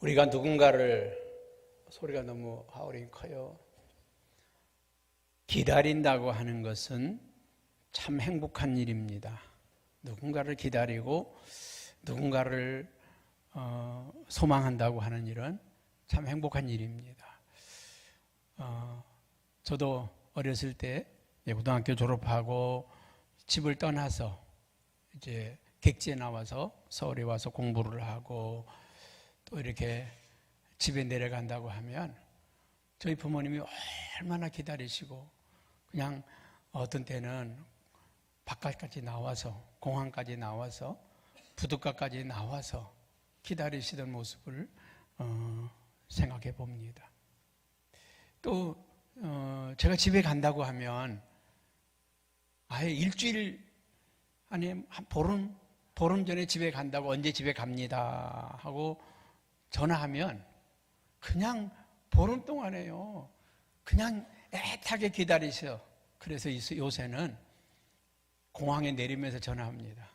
우리가 누군가를, 소리가 너무 하울링 커요. 기다린다고 하는 것은 참 행복한 일입니다. 누군가를 기다리고 누군가를 소망한다고 하는 일은 참 행복한 일입니다. 저도 어렸을 때 고등학교 졸업하고 집을 떠나서 이제 객지에 나와서 서울에 와서 공부를 하고 또 이렇게 집에 내려간다고 하면 저희 부모님이 얼마나 기다리시고 그냥 어떤 때는 바깥까지 나와서 공항까지 나와서 부둣가까지 나와서 기다리시던 모습을 생각해 봅니다. 또 제가 집에 간다고 하면 아예 일주일 아니 한 보름 전에 집에 간다고 언제 집에 갑니다 하고 전화하면 그냥 보름 동안에요. 그냥 애타게 기다리셔. 그래서 요새는 공항에 내리면서 전화합니다.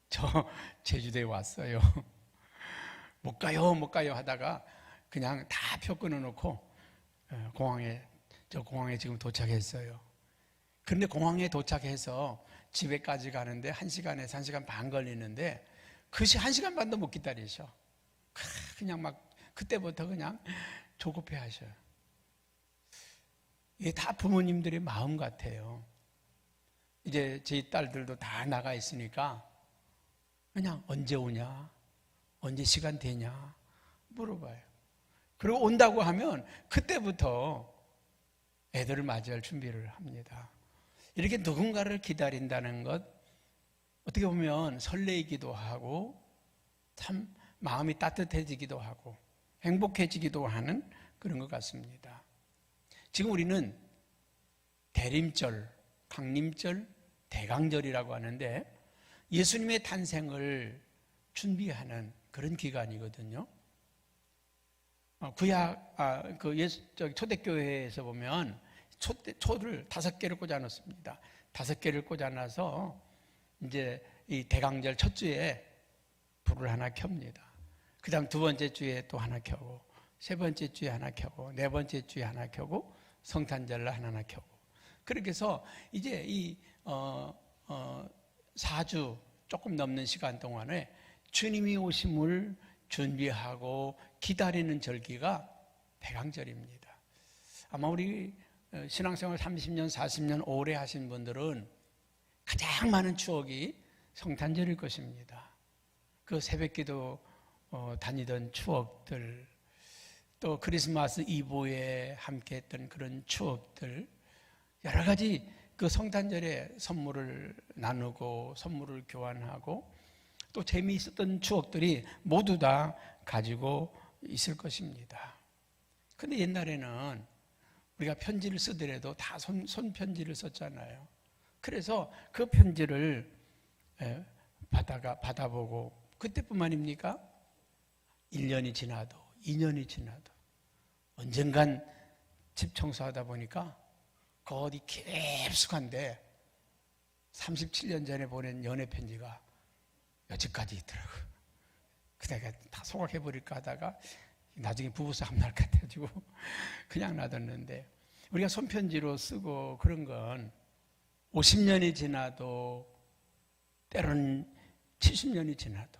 저 제주도에 왔어요. 못 가요 하다가 그냥 다 표 끊어놓고 공항에 지금 도착했어요. 그런데 공항에 도착해서 집에까지 가는데 1시간에서 1시간 반 걸리는데 그 1시간 반도 못 기다리셔. 그냥 막 그때부터 그냥 조급해 하셔요. 이게 다 부모님들의 마음 같아요. 이제 제 딸들도 다 나가 있으니까 그냥 언제 오냐, 언제 시간 되냐 물어봐요. 그리고 온다고 하면 그때부터 애들을 맞이할 준비를 합니다. 이렇게 누군가를 기다린다는 것 어떻게 보면 설레이기도 하고 참 마음이 따뜻해지기도 하고 행복해지기도 하는 그런 것 같습니다. 지금 우리는 대림절, 강림절, 대강절이라고 하는데 예수님의 탄생을 준비하는 그런 기간이거든요. 초대교회에서 보면 초를 5개를 꽂아놓습니다. 5개를 꽂아놔서 이제 이 대강절 첫 주에 불을 하나 켭니다. 그 다음 2번째 주에 또 하나 켜고 3번째 주에 하나 켜고 4번째 주에 하나 켜고 성탄절날 하나 켜고 그렇게 해서 이제 이 4주 조금 넘는 시간 동안에 주님이 오심을 준비하고 기다리는 절기가 대강절입니다. 아마 우리 신앙생활 30년, 40년 오래 하신 분들은 가장 많은 추억이 성탄절일 것입니다. 그 새벽기도 다니던 추억들, 또 크리스마스 이브에 함께 했던 그런 추억들, 여러 가지 그 성탄절에 선물을 나누고 선물을 교환하고 또 재미있었던 추억들이 모두 다 가지고 있을 것입니다. 근데 옛날에는 우리가 편지를 쓰더라도 다 손편지를 썼잖아요. 그래서 그 편지를 받아보고 그때뿐만입니까? 1년이 지나도 2년이 지나도 언젠간 집 청소하다 보니까 그 어디 깊숙한데 37년 전에 보낸 연애 편지가 여지까지 있더라고요. 그다가 다 소각해버릴까 하다가 나중에 부부싸움 날 것 같아가지고 그냥 놔뒀는데 우리가 손편지로 쓰고 그런 건 50년이 지나도 때로는 70년이 지나도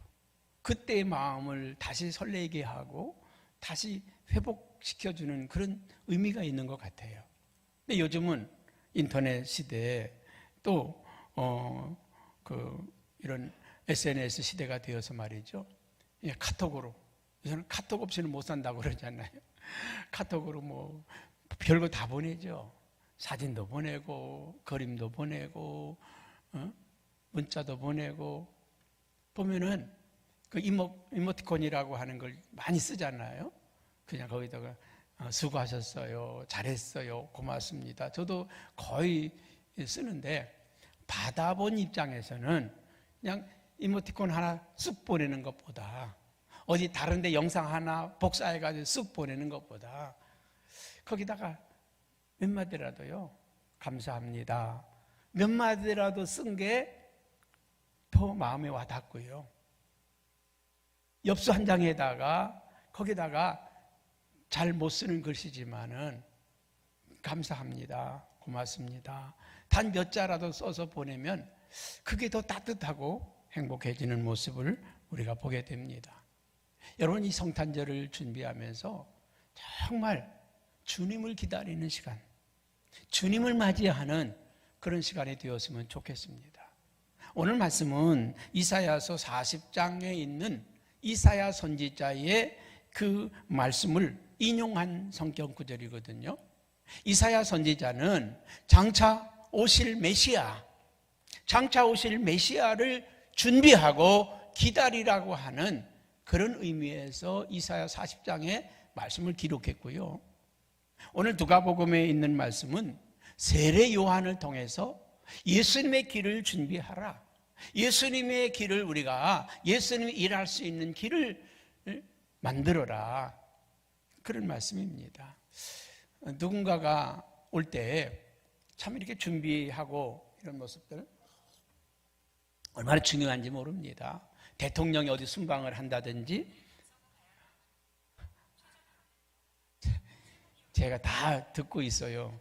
그때의 마음을 다시 설레게 하고 다시 회복시켜주는 그런 의미가 있는 것 같아요. 근데 요즘은 인터넷 시대에 또 이런 SNS 시대가 되어서 말이죠. 카톡으로 요새는 카톡 없이는 못 산다고 그러잖아요. 카톡으로 뭐 별거 다 보내죠. 사진도 보내고 그림도 보내고 문자도 보내고 보면은 그 이모티콘이라고 하는 걸 많이 쓰잖아요. 그냥 거기다가 수고하셨어요, 잘했어요, 고맙습니다. 저도 거의 쓰는데 받아본 입장에서는 그냥 이모티콘 하나 쑥 보내는 것보다 어디 다른 데 영상 하나 복사해가지고 쑥 보내는 것보다 거기다가 몇 마디라도요, 감사합니다. 몇 마디라도 쓴 게 더 마음에 와닿고요. 엽서 한 장에다가 거기다가 잘 못 쓰는 글씨지만은 감사합니다, 고맙습니다, 단 몇 자라도 써서 보내면 그게 더 따뜻하고 행복해지는 모습을 우리가 보게 됩니다. 여러분, 이 성탄절을 준비하면서 정말 주님을 기다리는 시간, 주님을 맞이하는 그런 시간이 되었으면 좋겠습니다. 오늘 말씀은 이사야서 40장에 있는 이사야 선지자의 그 말씀을 인용한 성경 구절이거든요. 이사야 선지자는 장차 오실 메시아를 준비하고 기다리라고 하는 그런 의미에서 이사야 40장의 말씀을 기록했고요. 오늘 누가복음에 있는 말씀은 세례 요한을 통해서 예수님의 길을 준비하라, 예수님의 길을 우리가 예수님이 일할 수 있는 길을 만들어라, 그런 말씀입니다. 누군가가 올 때 참 이렇게 준비하고 이런 모습들 얼마나 중요한지 모릅니다. 대통령이 어디 순방을 한다든지 제가 다 듣고 있어요.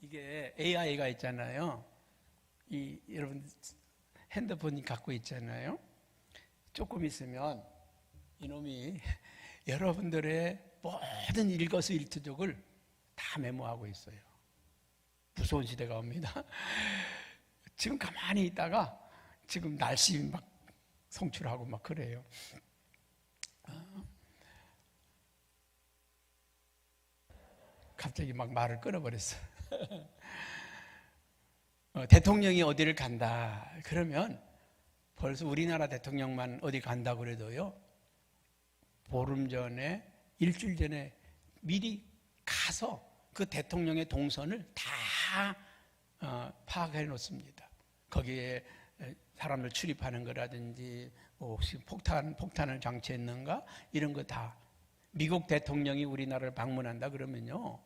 이게 AI가 있잖아요. 여러분 핸드폰 갖고 있잖아요. 조금 있으면 이놈이 여러분들의 모든 일거수일투족을 다 메모하고 있어요. 무서운 시대가 옵니다. 지금 가만히 있다가 지금 날씨 막 송출하고 막 그래요. 갑자기 막 말을 끊어버렸어. 대통령이 어디를 간다 그러면 벌써 우리나라 대통령만 어디 간다 그래도요, 보름 전에, 일주일 전에 미리 가서 그 대통령의 동선을 다 파악해 놓습니다. 거기에 사람들 출입하는 거라든지 뭐 혹시 폭탄을 장치했는가 이런 거 다. 미국 대통령이 우리나라를 방문한다 그러면요,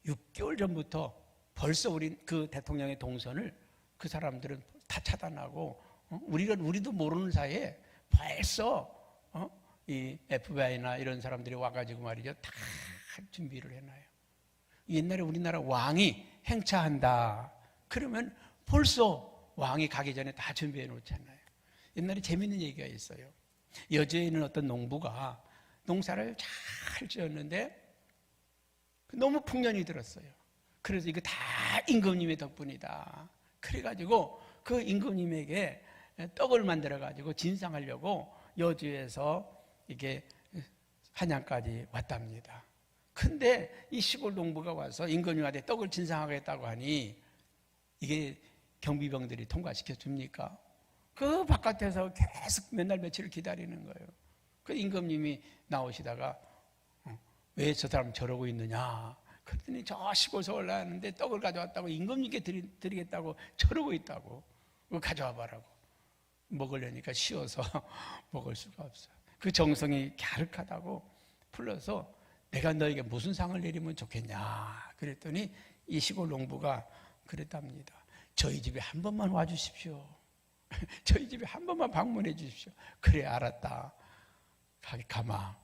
6개월 전부터 벌써 그 대통령의 동선을 그 사람들은 다 차단하고, 우리도 모르는 사이에 벌써 이 FBI나 이런 사람들이 와가지고 말이죠, 다 준비를 해놔요. 옛날에 우리나라 왕이 행차한다 그러면 벌써 왕이 가기 전에 다 준비해 놓잖아요. 옛날에 재밌는 얘기가 있어요. 여주에 있는 어떤 농부가 농사를 잘 지었는데 너무 풍년이 들었어요. 그래서 이거 다 임금님의 덕분이다. 그래가지고 그 임금님에게 떡을 만들어가지고 진상하려고 여주에서 이게 한양까지 왔답니다. 근데 이 시골 농부가 와서 임금님한테 떡을 진상하겠다고 하니 이게 경비병들이 통과시켜 줍니까? 그 바깥에서 계속 몇 날 며칠을 기다리는 거예요. 그 임금님이 나오시다가 왜 저 사람 저러고 있느냐 그랬더니 저 시골에서 올라왔는데 떡을 가져왔다고 임금님께 드리겠다고 저러고 있다고. 그거 가져와 봐라고. 먹으려니까 쉬어서 먹을 수가 없어요. 그 정성이 갸륵하다고 불러서 내가 너에게 무슨 상을 내리면 좋겠냐 그랬더니 이 시골 농부가 그랬답니다. 저희 집에 한 번만 와주십시오. 저희 집에 한 번만 방문해 주십시오. 그래 알았다. 가마.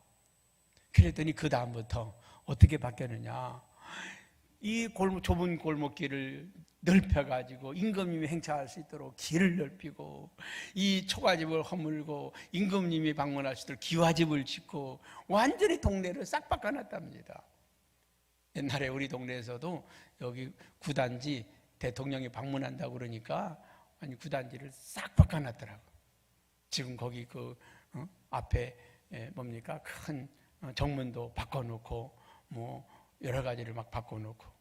그랬더니 그 다음부터 어떻게 바뀌었느냐, 이 좁은 골목길을 넓혀가지고 임금님이 행차할 수 있도록 길을 넓히고, 이 초가집을 허물고 임금님이 방문할 수 있도록 기와집을 짓고 완전히 동네를 싹 바꿔놨답니다. 옛날에 우리 동네에서도 여기 구단지 대통령이 방문한다고 그러니까 아니 구단지를 싹 바꿔놨더라고. 지금 거기 그 앞에 뭡니까 큰 정문도 바꿔놓고 뭐 여러 가지를 막 바꿔놓고.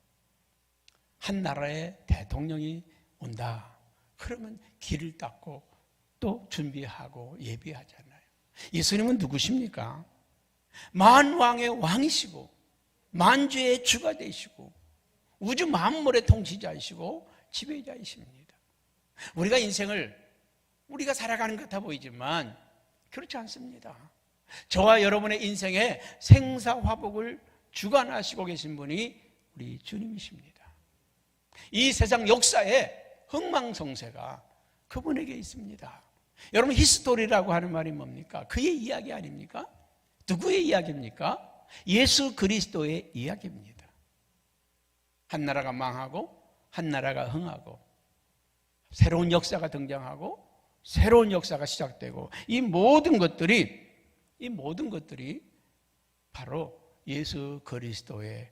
한 나라의 대통령이 온다 그러면 길을 닦고 또 준비하고 예비하잖아요. 예수님은 누구십니까? 만왕의 왕이시고 만주의 주가 되시고 우주 만물의 통치자이시고 지배자이십니다. 우리가 인생을 우리가 살아가는 것 같아 보이지만 그렇지 않습니다. 저와 여러분의 인생에 생사화복을 주관하시고 계신 분이 우리 주님이십니다. 이 세상 역사의 흥망성쇠가 그분에게 있습니다. 여러분, 히스토리라고 하는 말이 뭡니까? 그의 이야기 아닙니까? 누구의 이야기입니까? 예수 그리스도의 이야기입니다. 한 나라가 망하고 한 나라가 흥하고 새로운 역사가 등장하고 새로운 역사가 시작되고 이 모든 것들이 바로 예수 그리스도의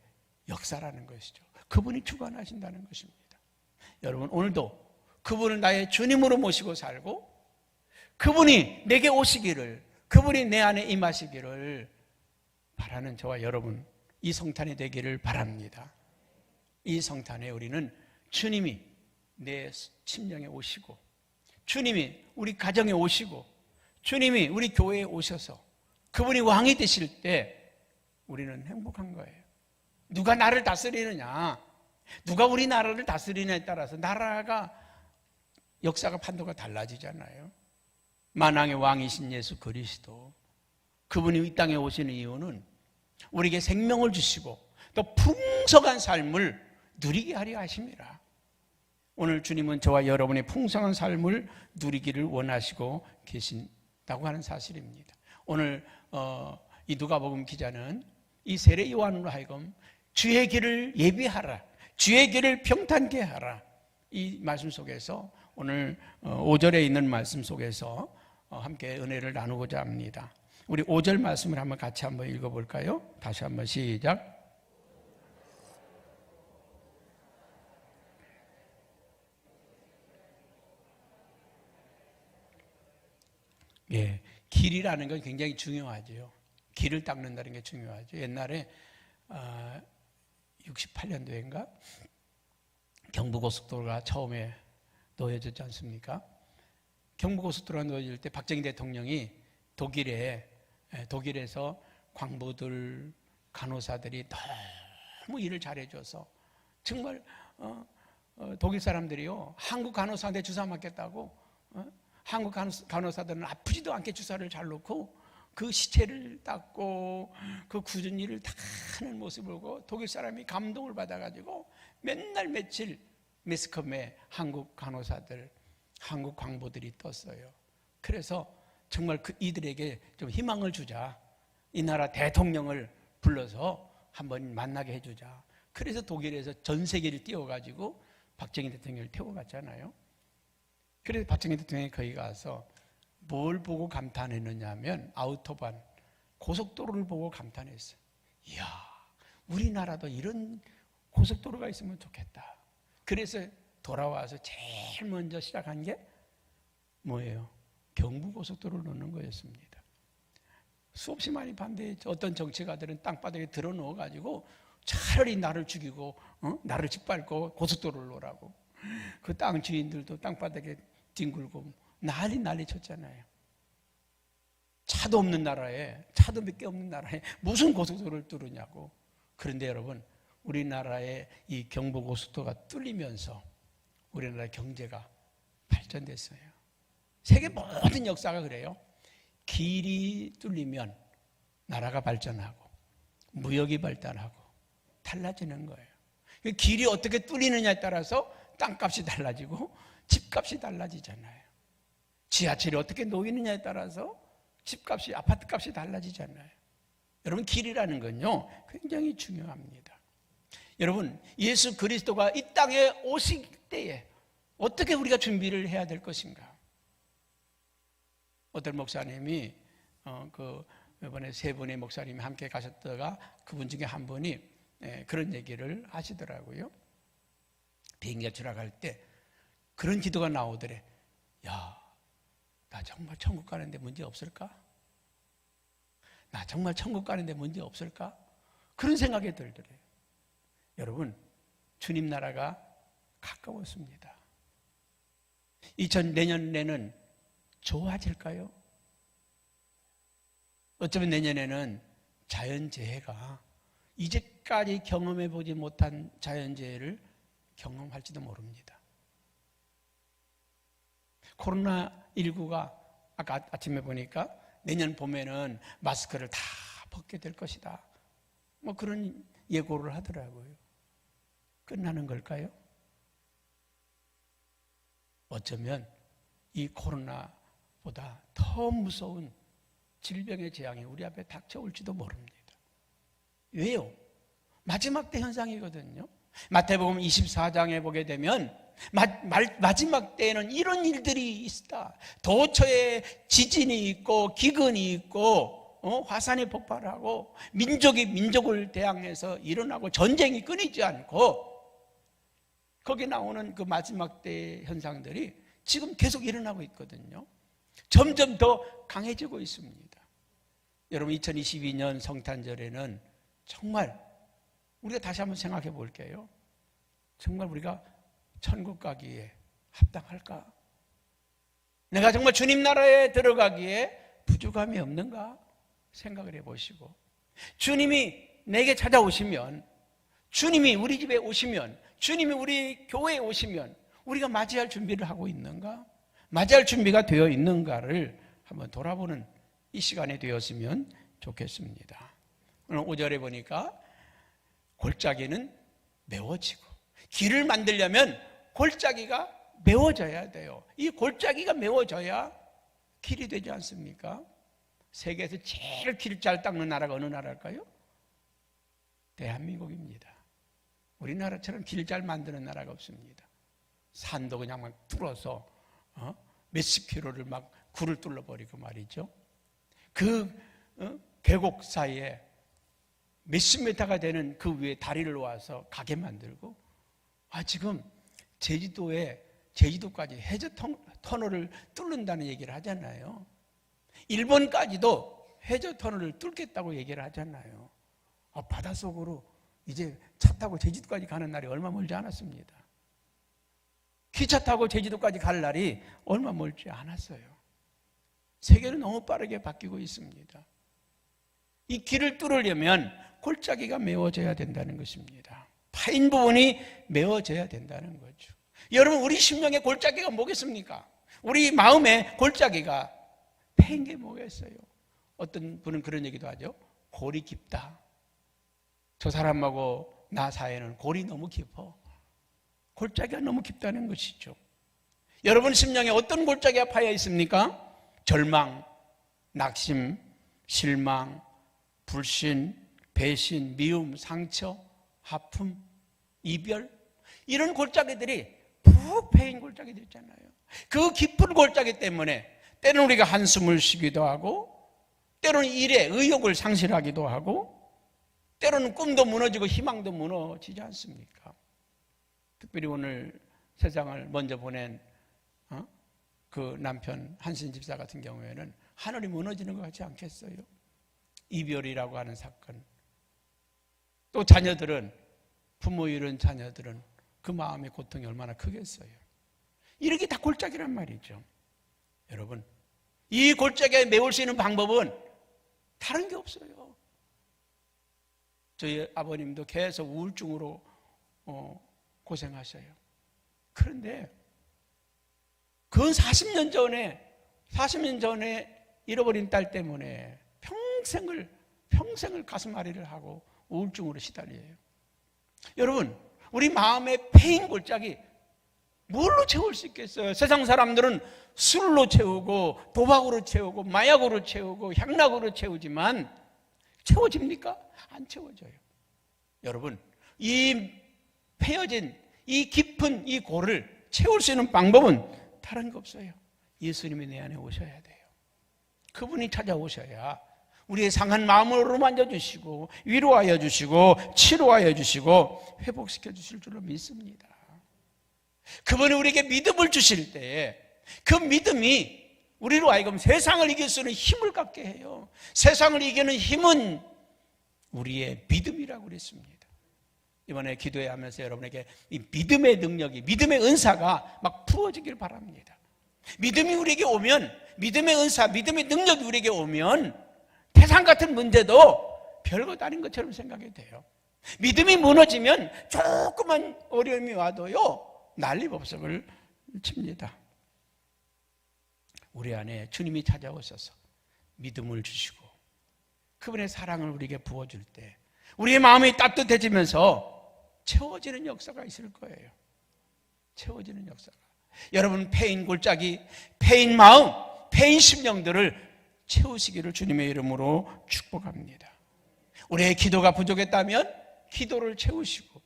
역사라는 것이죠. 그분이 주관하신다는 것입니다. 여러분, 오늘도 그분을 나의 주님으로 모시고 살고 그분이 내게 오시기를, 그분이 내 안에 임하시기를 바라는 저와 여러분, 이 성탄이 되기를 바랍니다. 이 성탄에 우리는 주님이 내 심령에 오시고, 주님이 우리 가정에 오시고, 주님이 우리 교회에 오셔서 그분이 왕이 되실 때 우리는 행복한 거예요. 누가 나를 다스리느냐, 누가 우리 나라를 다스리느냐에 따라서 나라가, 역사가, 판도가 달라지잖아요. 만왕의 왕이신 예수 그리스도, 그분이 이 땅에 오시는 이유는 우리에게 생명을 주시고 또 풍성한 삶을 누리게 하려 하십니다. 오늘 주님은 저와 여러분의 풍성한 삶을 누리기를 원하시고 계신다고 하는 사실입니다. 오늘 이 누가복음 기자는 이 세례 요한으로 하여금 주의 길을 예비하라, 주의 길을 평탄케 하라, 이 말씀 속에서 오늘 5절에 있는 말씀 속에서 함께 은혜를 나누고자 합니다. 우리 5절 말씀을 한번 같이 한번 읽어볼까요? 다시 한번 시작. 예, 길이라는 건 굉장히 중요하죠. 길을 닦는다는 게 중요하죠. 옛날에 68년도인가 경부고속도로가 처음에 놓여졌지 않습니까? 경부고속도로가 놓여질 때 박정희 대통령이 독일에서 광부들, 간호사들이 너무 일을 잘해줘서 정말 독일 사람들이요, 한국 간호사한테 주사 맞겠다고, 한국 간호사들은 아프지도 않게 주사를 잘 놓고 그 시체를 닦고 그 굳은 일을 다 하는 모습을 보고 독일 사람이 감동을 받아가지고 맨날 며칠 매스컴에 한국 간호사들, 한국 광부들이 떴어요. 그래서 정말 이들에게 좀 희망을 주자, 이 나라 대통령을 불러서 한번 만나게 해주자. 그래서 독일에서 전 세계를 띄워가지고 박정희 대통령을 태워 갔잖아요. 그래서 박정희 대통령이 거기 가서 뭘 보고 감탄했느냐 하면 아우토반, 고속도로를 보고 감탄했어요. 이야, 우리나라도 이런 고속도로가 있으면 좋겠다. 그래서 돌아와서 제일 먼저 시작한 게 뭐예요? 경부고속도로를 놓는 거였습니다. 수없이 많이 반대했죠. 어떤 정치가들은 땅바닥에 들어 넣어가지고 차라리 나를 죽이고 나를 짓밟고 고속도로를 놓으라고. 그 땅 주인들도 땅바닥에 뒹굴고 난리 쳤잖아요. 차도 없는 나라에, 차도 몇 개 없는 나라에 무슨 고속도로를 뚫으냐고. 그런데 여러분, 우리나라의 이 경부고속도로가 뚫리면서 우리나라 경제가 발전됐어요. 세계 모든 역사가 그래요. 길이 뚫리면 나라가 발전하고 무역이 발달하고 달라지는 거예요. 길이 어떻게 뚫리느냐에 따라서 땅값이 달라지고 집값이 달라지잖아요. 지하철이 어떻게 놓이느냐에 따라서 집값이, 아파트값이 달라지잖아요. 여러분, 길이라는 건요 굉장히 중요합니다. 여러분, 예수 그리스도가 이 땅에 오실 때에 어떻게 우리가 준비를 해야 될 것인가? 어떤 목사님이 이번에 세 분의 목사님이 함께 가셨다가 그분 중에 한 분이 그런 얘기를 하시더라고요. 비행기가 추락할 때 그런 기도가 나오더래. 야, 나 정말 천국 가는데 문제 없을까? 나 정말 천국 가는데 문제 없을까? 그런 생각이 들더래요. 여러분, 주님 나라가 가까웠습니다. 내년에는 좋아질까요? 어쩌면 내년에는 자연재해가 이제까지 경험해보지 못한 자연재해를 경험할지도 모릅니다. 코로나19가 아까 아침에 보니까 내년 봄에는 마스크를 다 벗게 될 것이다. 뭐 그런 예고를 하더라고요. 끝나는 걸까요? 어쩌면 이 코로나보다 더 무서운 질병의 재앙이 우리 앞에 닥쳐올지도 모릅니다. 왜요? 마지막 때 현상이거든요. 마태복음 24장에 보게 되면 마지막 때에는 이런 일들이 있다. 도처에 지진이 있고 기근이 있고 화산이 폭발하고 민족이 민족을 대항해서 일어나고 전쟁이 끊이지 않고, 거기 나오는 그 마지막 때의 현상들이 지금 계속 일어나고 있거든요. 점점 더 강해지고 있습니다. 여러분, 2022년 성탄절에는 정말 우리가 다시 한번 생각해 볼게요. 정말 우리가 천국 가기에 합당할까? 내가 정말 주님 나라에 들어가기에 부족함이 없는가? 생각을 해보시고, 주님이 내게 찾아오시면, 주님이 우리 집에 오시면, 주님이 우리 교회에 오시면 우리가 맞이할 준비를 하고 있는가? 맞이할 준비가 되어 있는가를 한번 돌아보는 이 시간이 되었으면 좋겠습니다. 오늘 5절에 보니까 골짜기는 메워지고, 길을 만들려면 골짜기가 메워져야 돼요. 이 골짜기가 메워져야 길이 되지 않습니까? 세계에서 제일 길 잘 닦는 나라가 어느 나라일까요? 대한민국입니다. 우리나라처럼 길 잘 만드는 나라가 없습니다. 산도 그냥 막 뚫어서 몇십 킬로를 막 굴을 뚫어버리고 말이죠. 그 계곡 사이에 몇십 미터가 되는 그 위에 다리를 놓아서 가게 만들고, 지금 제주도까지 해저 터널을 뚫는다는 얘기를 하잖아요. 일본까지도 해저 터널을 뚫겠다고 얘기를 하잖아요. 바닷속으로 이제 차 타고 제주도까지 가는 날이 얼마 멀지 않았습니다. 기차 타고 제주도까지 갈 날이 얼마 멀지 않았어요. 세계는 너무 빠르게 바뀌고 있습니다. 이 길을 뚫으려면 골짜기가 메워져야 된다는 것입니다. 파인 부분이 메워져야 된다는 거죠. 여러분, 우리 심령의 골짜기가 뭐겠습니까? 우리 마음의 골짜기가 패인 게 뭐겠어요? 어떤 분은 그런 얘기도 하죠. 골이 깊다. 저 사람하고 나 사이에는 골이 너무 깊어. 골짜기가 너무 깊다는 것이죠. 여러분 심령에 어떤 골짜기가 파여 있습니까? 절망, 낙심, 실망, 불신, 배신, 미움, 상처, 아픔, 이별, 이런 골짜기들이 푹 패인 골짜기들 있잖아요. 그 깊은 골짜기 때문에 때로는 우리가 한숨을 쉬기도 하고, 때로는 일에 의욕을 상실하기도 하고, 때로는 꿈도 무너지고 희망도 무너지지 않습니까? 특별히 오늘 세상을 먼저 보낸 그 남편 한신 집사 같은 경우에는 하늘이 무너지는 것 같지 않겠어요? 이별이라고 하는 사건. 또 자녀들은, 부모 잃은 자녀들은 그 마음의 고통이 얼마나 크겠어요? 이렇게 다 골짜기란 말이죠. 여러분, 이 골짜기에 메울 수 있는 방법은 다른 게 없어요. 저희 아버님도 계속 우울증으로 고생하셔요. 그런데 그 40년 전에 잃어버린 딸 때문에 평생을 가슴앓이를 하고 우울증으로 시달려요. 여러분, 우리 마음의 패인 골짜기 뭘로 채울 수 있겠어요? 세상 사람들은 술로 채우고 도박으로 채우고 마약으로 채우고 향락으로 채우지만 채워집니까? 안 채워져요. 여러분, 이 패여진 이 깊은 이 골을 채울 수 있는 방법은 다른 거 없어요. 예수님이 내 안에 오셔야 돼요. 그분이 찾아오셔야 우리의 상한 마음으로 만져주시고 위로하여 주시고 치료하여 주시고 회복시켜 주실 줄로 믿습니다. 그분이 우리에게 믿음을 주실 때에 그 믿음이 우리로 하여금 세상을 이길 수 있는 힘을 갖게 해요. 세상을 이기는 힘은 우리의 믿음이라고 그랬습니다. 이번에 기도회 하면서 여러분에게 이 믿음의 능력이, 믿음의 은사가 막 부어지길 바랍니다. 믿음이 우리에게 오면, 믿음의 은사, 믿음의 능력이 우리에게 오면 태산 같은 문제도 별것 아닌 것처럼 생각이 돼요. 믿음이 무너지면 조그만 어려움이 와도요 난리법석을 칩니다. 우리 안에 주님이 찾아오셔서 믿음을 주시고 그분의 사랑을 우리에게 부어줄 때 우리의 마음이 따뜻해지면서 채워지는 역사가 있을 거예요. 채워지는 역사가. 여러분 패인 골짜기, 패인 마음, 패인 심령들을 채우시기를 주님의 이름으로 축복합니다. 우리의 기도가 부족했다면 기도를 채우시고,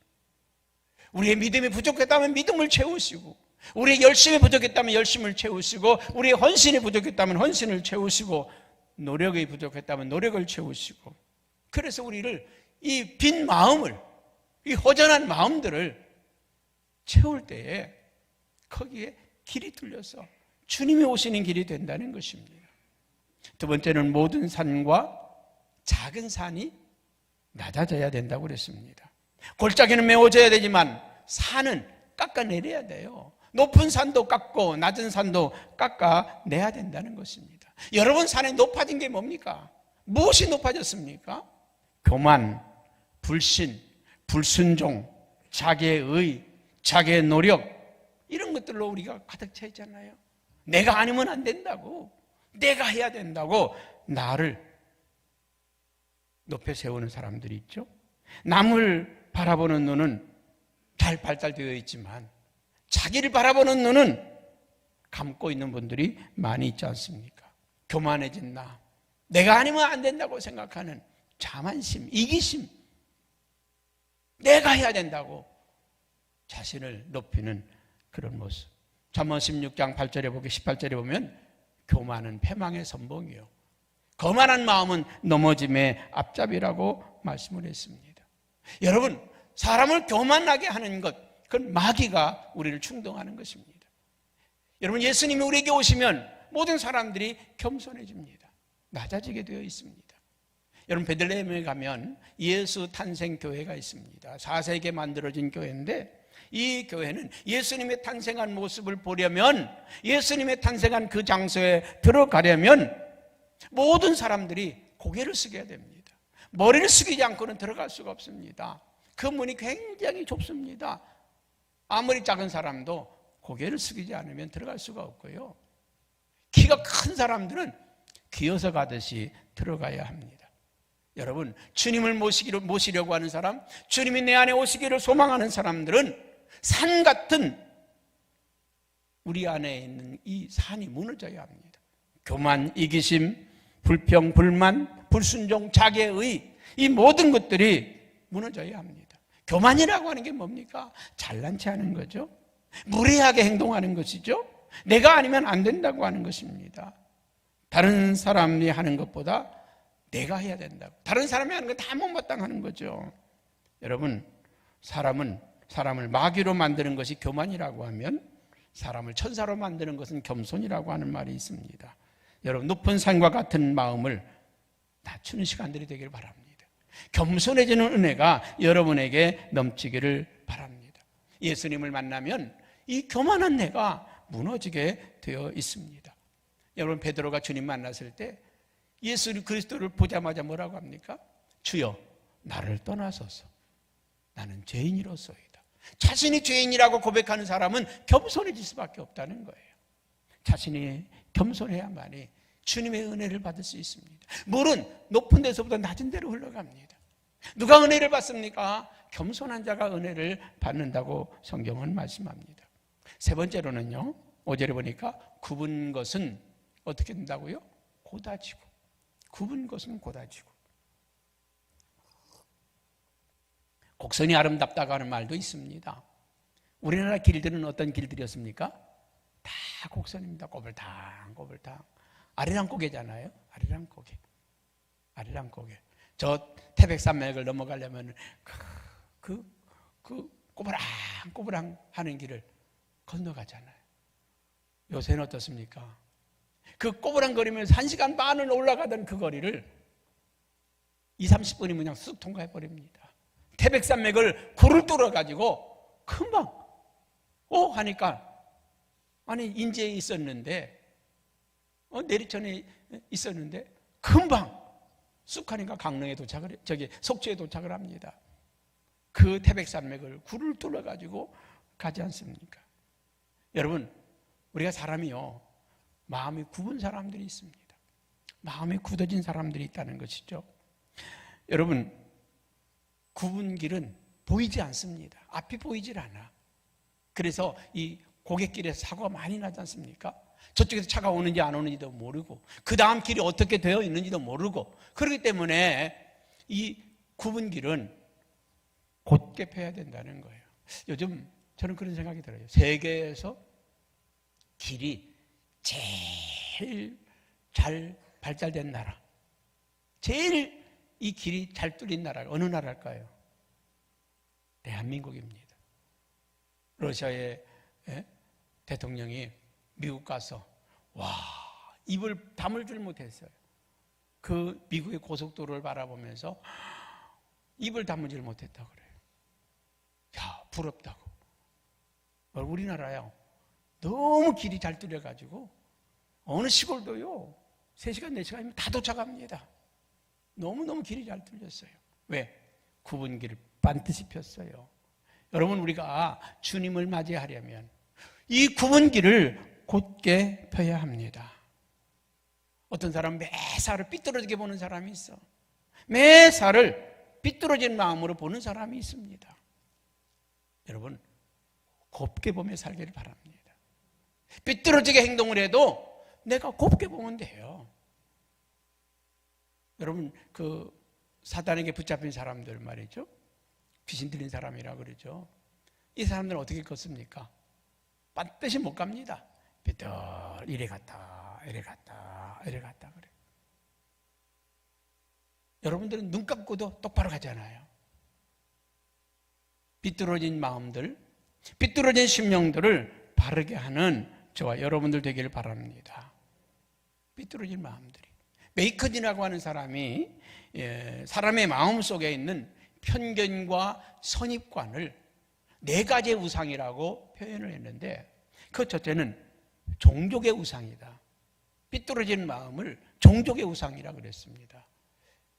우리의 믿음이 부족했다면 믿음을 채우시고, 우리의 열심이 부족했다면 열심을 채우시고, 우리의 헌신이 부족했다면 헌신을 채우시고, 노력이 부족했다면 노력을 채우시고, 그래서 우리를 이 빈 마음을, 이 허전한 마음들을 채울 때에 거기에 길이 뚫려서 주님이 오시는 길이 된다는 것입니다. 두 번째는 모든 산과 작은 산이 낮아져야 된다고 그랬습니다. 골짜기는 메워져야 되지만 산은 깎아내려야 돼요. 높은 산도 깎고 낮은 산도 깎아내야 된다는 것입니다. 여러분, 산에 높아진 게 뭡니까? 무엇이 높아졌습니까? 교만, 불신, 불순종, 자기의, 자기의 노력, 이런 것들로 우리가 가득 차 있잖아요. 내가 아니면 안 된다고, 내가 해야 된다고 나를 높여 세우는 사람들이 있죠. 남을 바라보는 눈은 잘 발달되어 있지만 자기를 바라보는 눈은 감고 있는 분들이 많이 있지 않습니까? 교만해진 나, 내가 아니면 안 된다고 생각하는 자만심, 이기심, 내가 해야 된다고 자신을 높이는 그런 모습. 잠언 16장 8절에 보기 18절에 보면 교만은 패망의 선봉이요, 거만한 마음은 넘어짐의 앞잡이라고 말씀을 했습니다. 여러분, 사람을 교만하게 하는 것, 그건 마귀가 우리를 충동하는 것입니다. 여러분, 예수님이 우리에게 오시면 모든 사람들이 겸손해집니다. 낮아지게 되어 있습니다. 여러분, 베들레헴에 가면 예수 탄생 교회가 있습니다. 4세기에 만들어진 교회인데, 이 교회는 예수님의 탄생한 모습을 보려면, 예수님의 탄생한 그 장소에 들어가려면 모든 사람들이 고개를 숙여야 됩니다. 머리를 숙이지 않고는 들어갈 수가 없습니다. 그 문이 굉장히 좁습니다. 아무리 작은 사람도 고개를 숙이지 않으면 들어갈 수가 없고요, 키가 큰 사람들은 기어서 가듯이 들어가야 합니다. 여러분, 주님을 모시려고 하는 사람, 주님이 내 안에 오시기를 소망하는 사람들은 산 같은 우리 안에 있는 이 산이 무너져야 합니다. 교만, 이기심, 불평, 불만, 불순종, 자기의, 이 모든 것들이 무너져야 합니다. 교만이라고 하는 게 뭡니까? 잘난 체 하는 거죠. 무례하게 행동하는 것이죠. 내가 아니면 안 된다고 하는 것입니다. 다른 사람이 하는 것보다 내가 해야 된다고, 다른 사람이 하는 건 다 못마땅하는 거죠. 여러분, 사람을 마귀로 만드는 것이 교만이라고 하면 사람을 천사로 만드는 것은 겸손이라고 하는 말이 있습니다. 여러분, 높은 산과 같은 마음을 낮추는 시간들이 되길 바랍니다. 겸손해지는 은혜가 여러분에게 넘치기를 바랍니다. 예수님을 만나면 이 교만한 내가 무너지게 되어 있습니다. 여러분, 베드로가 주님 만났을 때 예수 그리스도를 보자마자 뭐라고 합니까? 주여, 나를 떠나소서, 나는 죄인이로소이다. 자신이 죄인이라고 고백하는 사람은 겸손해질 수밖에 없다는 거예요. 자신이 겸손해야만이 주님의 은혜를 받을 수 있습니다. 물은 높은 데서보다 낮은 데로 흘러갑니다. 누가 은혜를 받습니까? 겸손한 자가 은혜를 받는다고 성경은 말씀합니다. 세 번째로는요, 5절에 보니까 굽은 것은 어떻게 된다고요? 고다지고. 굽은 것은 고다지고. 곡선이 아름답다고 하는 말도 있습니다. 우리나라 길들은 어떤 길들이었습니까? 다 곡선입니다. 꼬불탕 꼬불탕. 아리랑고개잖아요. 아리랑고개. 저 태백산맥을 넘어가려면 그 꼬부랑 하는 길을 건너가잖아요. 요새는 어떻습니까? 그 꼬부랑거리면서 1시간 반을 올라가던 그 거리를 20-30분이면 그냥 쑥 통과해버립니다. 태백산맥을 굴을 뚫어가지고 금방 하니까, 아니 인제에 있었는데 내리천에 있었는데 금방 쑥 하니까 강릉에 도착을, 속초에 도착을 합니다. 그 태백산맥을 굴을 뚫어가지고 가지 않습니까? 여러분, 우리가 사람이요, 마음이 굽은 사람들이 있습니다. 마음이 굳어진 사람들이 있다는 것이죠. 여러분, 굽은 길은 보이지 않습니다. 앞이 보이질 않아. 그래서 이 고갯길에서 사고가 많이 나지 않습니까? 저쪽에서 차가 오는지 안 오는지도 모르고 그 다음 길이 어떻게 되어 있는지도 모르고 그렇기 때문에 이 굽은 길은 곧게 펴야 된다는 거예요. 요즘 저는 그런 생각이 들어요. 세계에서 길이 제일 잘 발달된 나라, 제일 이 길이 잘 뚫린 나라가 어느 나라일까요? 대한민국입니다. 러시아의 대통령이 미국 가서 입을 다물질 못했어요. 그 미국의 고속도로를 바라보면서 입을 다물질 못했다고 그래요. 야, 부럽다고. 우리나라요, 너무 길이 잘 뚫려가지고 어느 시골도요 3시간 4시간이면 다 도착합니다. 너무너무 길이 잘 뚫렸어요. 왜? 굽은 길을 반드시 폈어요. 여러분, 우리가 주님을 맞이하려면 이 굽은 길을 곧게 펴야 합니다. 어떤 사람은 매사를 삐뚤어지게 보는 사람이 있어. 매사를 삐뚤어진 마음으로 보는 사람이 있습니다. 여러분, 곱게 보며 살기를 바랍니다. 삐뚤어지게 행동을 해도 내가 곱게 보면 돼요. 여러분, 그 사단에게 붙잡힌 사람들 말이죠. 귀신 들린 사람이라 그러죠. 이 사람들은 어떻게 걷습니까? 반드시 못 갑니다. 삐뚤 이래 갔다 이래 갔다 이래 갔다 그래. 여러분들은 눈 감고도 똑바로 가잖아요. 삐뚤어진 마음들, 삐뚤어진 심령들을 바르게 하는 저와 여러분들 되기를 바랍니다. 삐뚤어진 마음들이. 메이커진이라고 하는 사람이 사람의 마음 속에 있는 편견과 선입관을 4가지의 우상이라고 표현을 했는데, 그 첫째는 종족의 우상이다. 삐뚤어진 마음을 종족의 우상이라고 그랬습니다.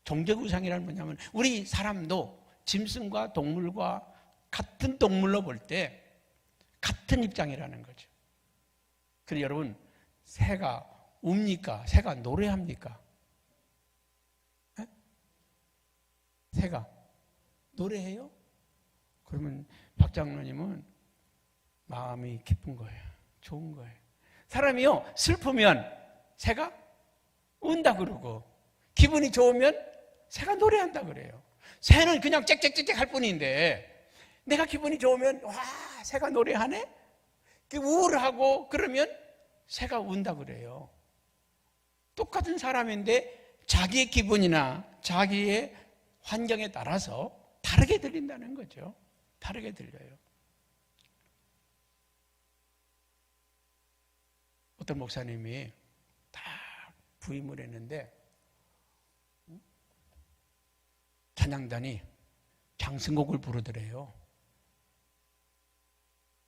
종족의 우상이란 뭐냐면 우리 사람도 짐승과 동물과 같은 동물로 볼 때 같은 입장이라는 거죠. 그래서 여러분, 새가 웁니까? 새가 노래합니까? 에? 새가 노래해요? 그러면 박 장로님은 마음이 기쁜 거예요. 좋은 거예요. 사람이요, 슬프면 새가 운다 그러고 기분이 좋으면 새가 노래한다 그래요. 새는 그냥 짹짹짹짹 할 뿐인데 내가 기분이 좋으면 와, 새가 노래하네? 우울하고 그러면 새가 운다 그래요. 똑같은 사람인데 자기의 기분이나 자기의 환경에 따라서 다르게 들린다는 거죠. 다르게 들려요. 어떤 목사님이 다 부임을 했는데 찬양단이 장승곡을 부르더래요.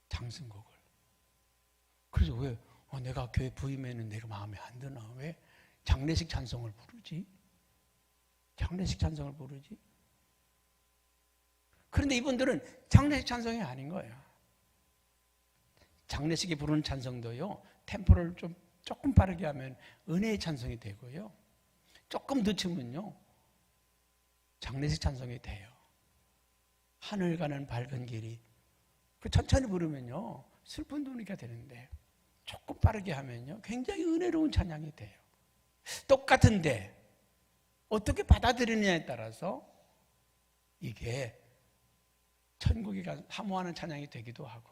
장승곡을. 그래서 왜 내가 교회 부임했는데 내가 마음에 안 드나? 왜 장례식 찬송을 부르지? 장례식 찬송을 부르지? 그런데 이분들은 장례식 찬송이 아닌 거예요. 장례식에 부르는 찬송도요, 템포를 조금 빠르게 하면 은혜의 찬송이 되고요, 조금 늦추면요 장례식 찬송이 돼요. 하늘 가는 밝은 길이. 천천히 부르면요 슬픈 분위기가 되는데 조금 빠르게 하면요 굉장히 은혜로운 찬양이 돼요. 똑같은데 어떻게 받아들이느냐에 따라서 이게 천국에 가서 사모하는 찬양이 되기도 하고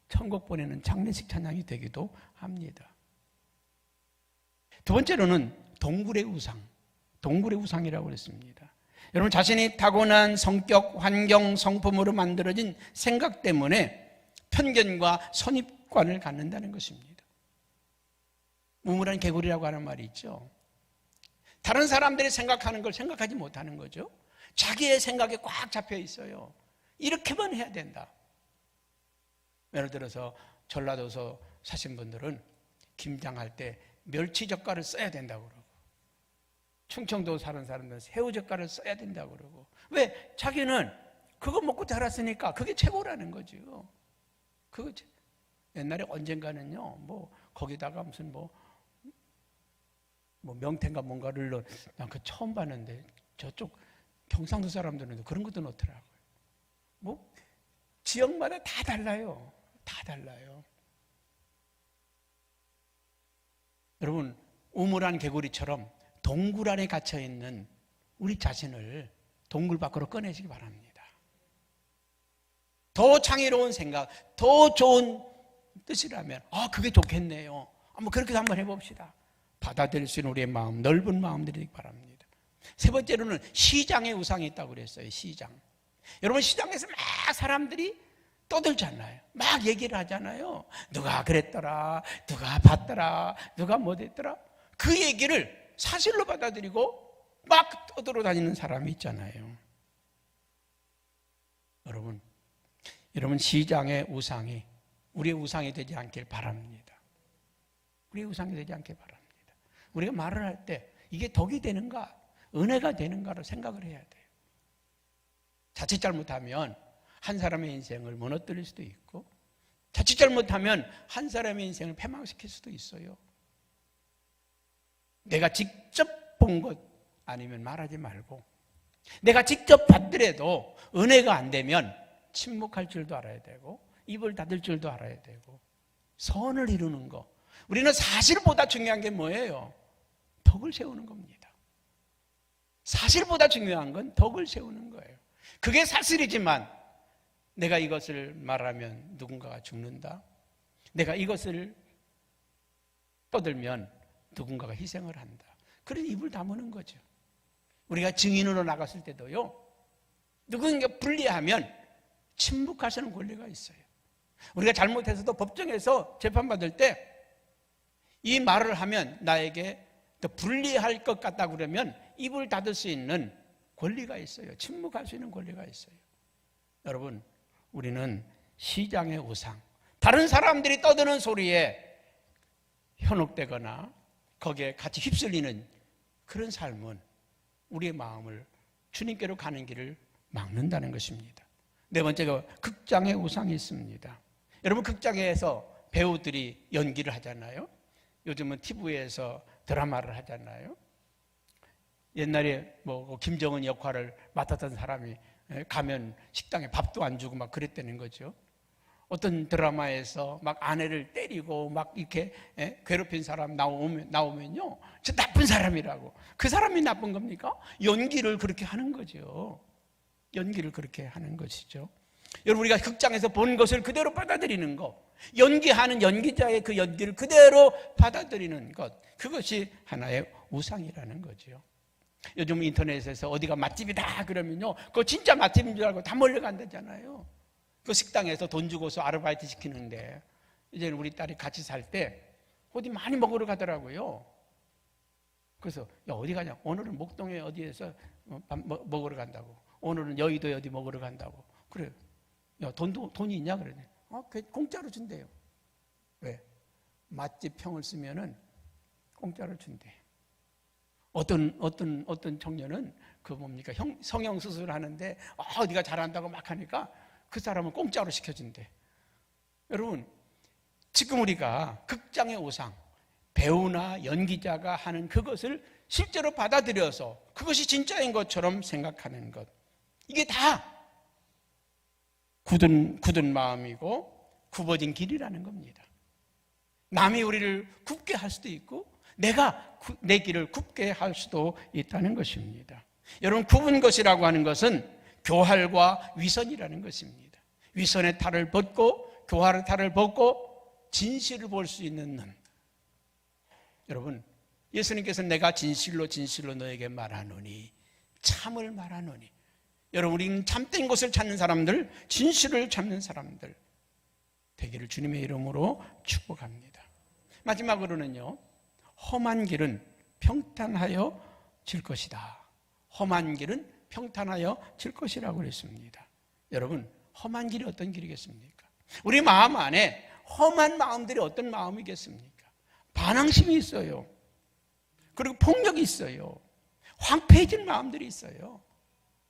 천국 보내는 장례식 찬양이 되기도 합니다. 두 번째로는 동굴의 우상, 동굴의 우상이라고 그랬습니다. 여러분, 자신이 타고난 성격, 환경, 성품으로 만들어진 생각 때문에 편견과 선입관을 갖는다는 것입니다. 우물한 개구리라고 하는 말이 있죠. 다른 사람들이 생각하는 걸 생각하지 못하는 거죠. 자기의 생각에 꽉 잡혀 있어요. 이렇게만 해야 된다. 예를 들어서 전라도서 사신 분들은 김장할 때 멸치젓갈을 써야 된다고 그러고, 충청도 사는 사람들은 새우젓갈을 써야 된다고 그러고. 왜? 자기는 그거 먹고 자랐으니까 그게 최고라는 거죠. 그거 옛날에 언젠가는요, 거기다가 무슨 명태인가 뭔가를 넣어. 난 그거 처음 봤는데 저쪽 경상도 사람들은 그런 것도 넣더라고요. 지역마다 다 달라요. 다 달라요. 여러분, 우물안 개구리처럼 동굴 안에 갇혀 있는 우리 자신을 동굴 밖으로 꺼내시기 바랍니다. 더 창의로운 생각, 더 좋은 뜻이라면 그게 좋겠네요. 한번 그렇게 한번 해봅시다. 받아들일 수 있는 우리의 마음, 넓은 마음들이 되기 바랍니다. 세 번째로는 시장의 우상이 있다고 그랬어요. 시장. 여러분, 시장에서 막 사람들이 떠들잖아요. 막 얘기를 하잖아요. 누가 그랬더라, 누가 봤더라, 누가 뭐 됐더라. 그 얘기를 사실로 받아들이고 막 떠들어다니는 사람이 있잖아요. 여러분 시장의 우상이 우리의 우상이 되지 않길 바랍니다. 우리의 우상이 되지 않길 바랍니다. 우리가 말을 할 때 이게 덕이 되는가, 은혜가 되는가를 생각을 해야 돼요. 자칫 잘못하면 한 사람의 인생을 무너뜨릴 수도 있고, 자칫 잘못하면 한 사람의 인생을 패망시킬 수도 있어요. 내가 직접 본 것 아니면 말하지 말고, 내가 직접 봤더라도 은혜가 안 되면 침묵할 줄도 알아야 되고, 입을 닫을 줄도 알아야 되고, 선을 이루는 거. 우리는 사실보다 중요한 게 뭐예요? 덕을 세우는 겁니다. 사실보다 중요한 건 덕을 세우는 거예요. 그게 사실이지만 내가 이것을 말하면 누군가가 죽는다, 내가 이것을 떠들면 누군가가 희생을 한다, 그래서 입을 다무는 거죠. 우리가 증인으로 나갔을 때도요, 누군가 불리하면 침묵하시는 권리가 있어요. 우리가 잘못해서도 법정에서 재판받을 때 이 말을 하면 나에게 더 불리할 것 같다 그러면 입을 닫을 수 있는 권리가 있어요. 침묵할 수 있는 권리가 있어요. 여러분, 우리는 시장의 우상, 다른 사람들이 떠드는 소리에 현혹되거나 거기에 같이 휩쓸리는 그런 삶은 우리의 마음을 주님께로 가는 길을 막는다는 것입니다. 네 번째가 극장의 우상이 있습니다. 여러분, 극장에서 배우들이 연기를 하잖아요. 요즘은 TV에서 드라마를 하잖아요. 옛날에 뭐 김정은 역할을 맡았던 사람이 가면 식당에 밥도 안 주고 막 그랬다는 거죠. 어떤 드라마에서 막 아내를 때리고 막 이렇게 괴롭힌 사람 나오면요, 저 나쁜 사람이라고. 그 사람이 나쁜 겁니까? 연기를 그렇게 하는 거죠. 연기를 그렇게 하는 것이죠. 여러분, 우리가 극장에서 본 것을 그대로 받아들이는 것, 연기하는 연기자의 그 연기를 그대로 받아들이는 것, 그것이 하나의 우상이라는 거죠. 요즘 인터넷에서 어디가 맛집이다 그러면요, 그거 진짜 맛집인 줄 알고 다 몰려간다잖아요. 그 식당에서 돈 주고서 아르바이트 시키는데, 이제는 우리 딸이 같이 살 때 어디 많이 먹으러 가더라고요. 그래서 야, 어디 가냐? 오늘은 목동에 어디에서 밥 먹으러 간다고. 오늘은 여의도에 어디 먹으러 간다고. 그래요. 야, 돈이 있냐? 그러네. 공짜로 준대요. 왜? 맛집 평을 쓰면은 공짜로 준대. 어떤 청년은 그 뭡니까? 성형 수술을 하는데 네가 잘한다고 막 하니까 그 사람을 공짜로 시켜준대. 여러분, 지금 우리가 극장의 우상, 배우나 연기자가 하는 그것을 실제로 받아들여서 그것이 진짜인 것처럼 생각하는 것, 이게 다 굳은 마음이고 굽어진 길이라는 겁니다. 남이 우리를 굽게 할 수도 있고 내가 내 길을 굽게 할 수도 있다는 것입니다. 여러분, 굽은 것이라고 하는 것은 교활과 위선이라는 것입니다. 위선의 탈을 벗고 교활의 탈을 벗고 진실을 볼 수 있는 눈. 여러분, 예수님께서는 내가 진실로 너에게 말하노니, 참을 말하노니. 여러분, 우리는 참된 것을 찾는 사람들, 진실을 찾는 사람들 되기를 주님의 이름으로 축복합니다. 마지막으로는요, 험한 길은 평탄하여 질 것이다. 험한 길은 평탄하여 질 것이라고 그랬습니다. 여러분, 험한 길이 어떤 길이겠습니까? 우리 마음 안에 험한 마음들이 어떤 마음이겠습니까? 반항심이 있어요. 그리고 폭력이 있어요. 황폐해진 마음들이 있어요.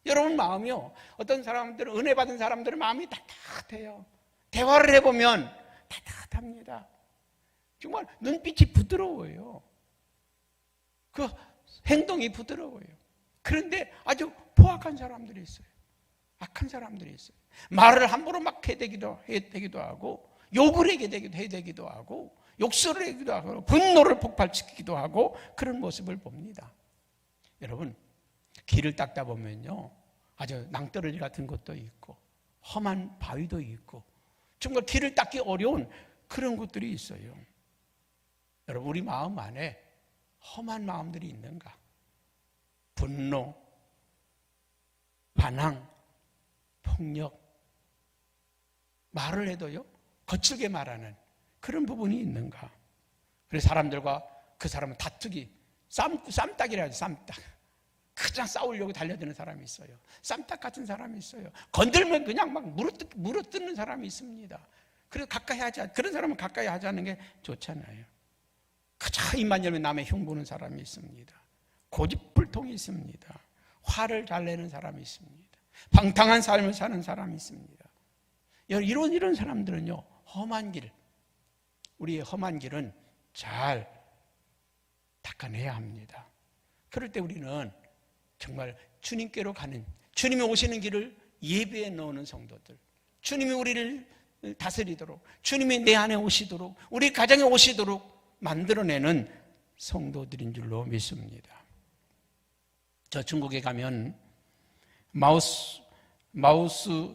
여러분 마음이요, 어떤 사람들은, 은혜 받은 사람들은 마음이 따뜻해요. 대화를 해보면 따뜻합니다. 정말 눈빛이 부드러워요. 그 행동이 부드러워요. 그런데 아주 포악한 사람들이 있어요. 악한 사람들이 있어요. 말을 함부로 막 해대기도 하고 욕을 하게 되기도 하고 욕설을 하기도 하고 분노를 폭발시키기도 하고 그런 모습을 봅니다. 여러분, 길을 닦다 보면요, 아주 낭떠러지 같은 것도 있고 험한 바위도 있고 정말 길을 닦기 어려운 그런 것들이 있어요. 여러분, 우리 마음 안에 험한 마음들이 있는가? 분노, 반항, 폭력, 말을 해도요 거칠게 말하는 그런 부분이 있는가? 그래서 사람들과 그 사람은 다투기, 쌈딱이라 하죠. 쌈딱. 그냥 싸우려고 달려드는 사람이 있어요. 쌈딱 같은 사람이 있어요. 건들면 그냥 막 물어뜯는 사람이 있습니다. 그래서 가까이 하지 않, 그런 사람은 가까이 하지 않는 게 좋잖아요. 그저 입만 열면 남의 흉보는 사람이 있습니다. 고집불통이 있습니다. 화를 잘 내는 사람이 있습니다. 방탕한 삶을 사는 사람이 있습니다. 이런 사람들은요, 험한 길, 우리의 험한 길은 잘 닦아내야 합니다. 그럴 때 우리는 정말 주님께로 가는, 주님이 오시는 길을 예배해 놓는 성도들, 주님이 우리를 다스리도록, 주님이 내 안에 오시도록, 우리 가정에 오시도록 만들어내는 성도들인 줄로 믿습니다. 저 중국에 가면 마우스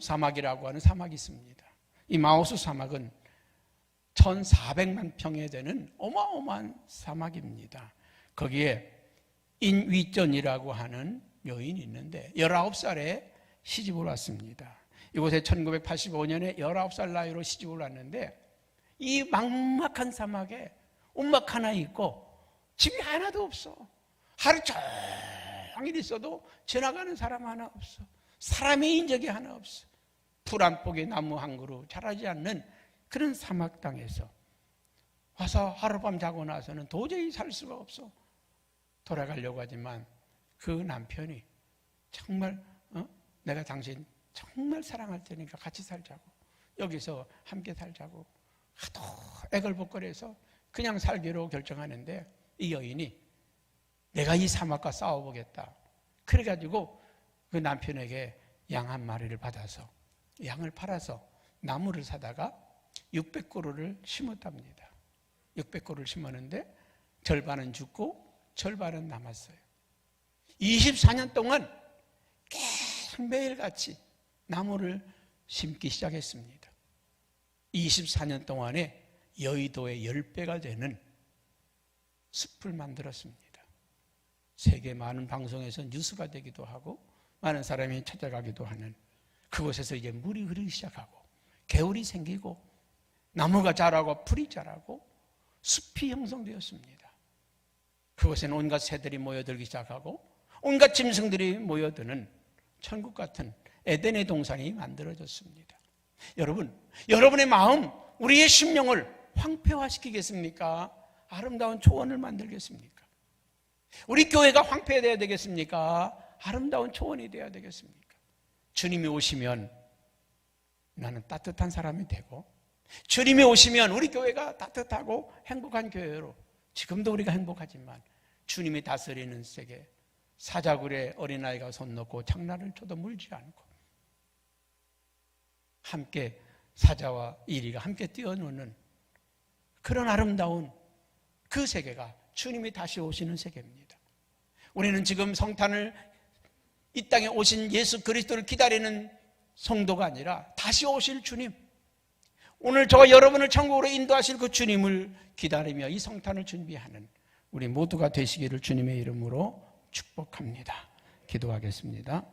사막이라고 하는 사막이 있습니다. 이 마우스 사막은 1400만 평에 되는 어마어마한 사막입니다. 거기에 인위전이라고 하는 여인이 있는데 19살에 시집을 왔습니다. 이곳에 1985년에 19살 나이로 시집을 왔는데 이 막막한 사막에 움막 하나 있고 집이 하나도 없어. 하루 종일 있어도 지나가는 사람 하나 없어. 사람의 인적이 하나 없어. 풀 한 폭에 나무 한 그루 자라지 않는 그런 사막 땅에서 와서 하룻밤 자고 나서는 도저히 살 수가 없어. 돌아가려고 하지만 그 남편이 정말 내가 당신 정말 사랑할 테니까 같이 살자고, 여기서 함께 살자고 하도 애걸복걸해서 그냥 살기로 결정하는데 이 여인이 내가 이 사막과 싸워보겠다. 그래가지고 그 남편에게 양 한 마리를 받아서 양을 팔아서 나무를 사다가 600그루를 심었답니다. 600그루를 심었는데 절반은 죽고 절반은 남았어요. 24년 동안 계속 매일같이 나무를 심기 시작했습니다. 24년 동안에 여의도의 10배가 되는 숲을 만들었습니다. 세계 많은 방송에서 뉴스가 되기도 하고 많은 사람이 찾아가기도 하는 그곳에서 이제 물이 흐르기 시작하고 개울이 생기고 나무가 자라고 풀이 자라고 숲이 형성되었습니다. 그곳에는 온갖 새들이 모여들기 시작하고 온갖 짐승들이 모여드는 천국 같은 에덴의 동산이 만들어졌습니다. 여러분, 여러분의 마음, 우리의 심령을 황폐화시키겠습니까? 아름다운 초원을 만들겠습니까? 우리 교회가 황폐되어야 되겠습니까? 아름다운 초원이 되어야 되겠습니까? 주님이 오시면 나는 따뜻한 사람이 되고, 주님이 오시면 우리 교회가 따뜻하고 행복한 교회로, 지금도 우리가 행복하지만 주님이 다스리는 세계, 사자굴에 어린아이가 손 놓고 장난을 쳐도 물지 않고 함께 사자와 이리가 함께 뛰어노는 그런 아름다운 그 세계가 주님이 다시 오시는 세계입니다. 우리는 지금 성탄을, 이 땅에 오신 예수 그리스도를 기다리는 성도가 아니라 다시 오실 주님, 오늘 저와 여러분을 천국으로 인도하실 그 주님을 기다리며 이 성탄을 준비하는 우리 모두가 되시기를 주님의 이름으로 축복합니다. 기도하겠습니다.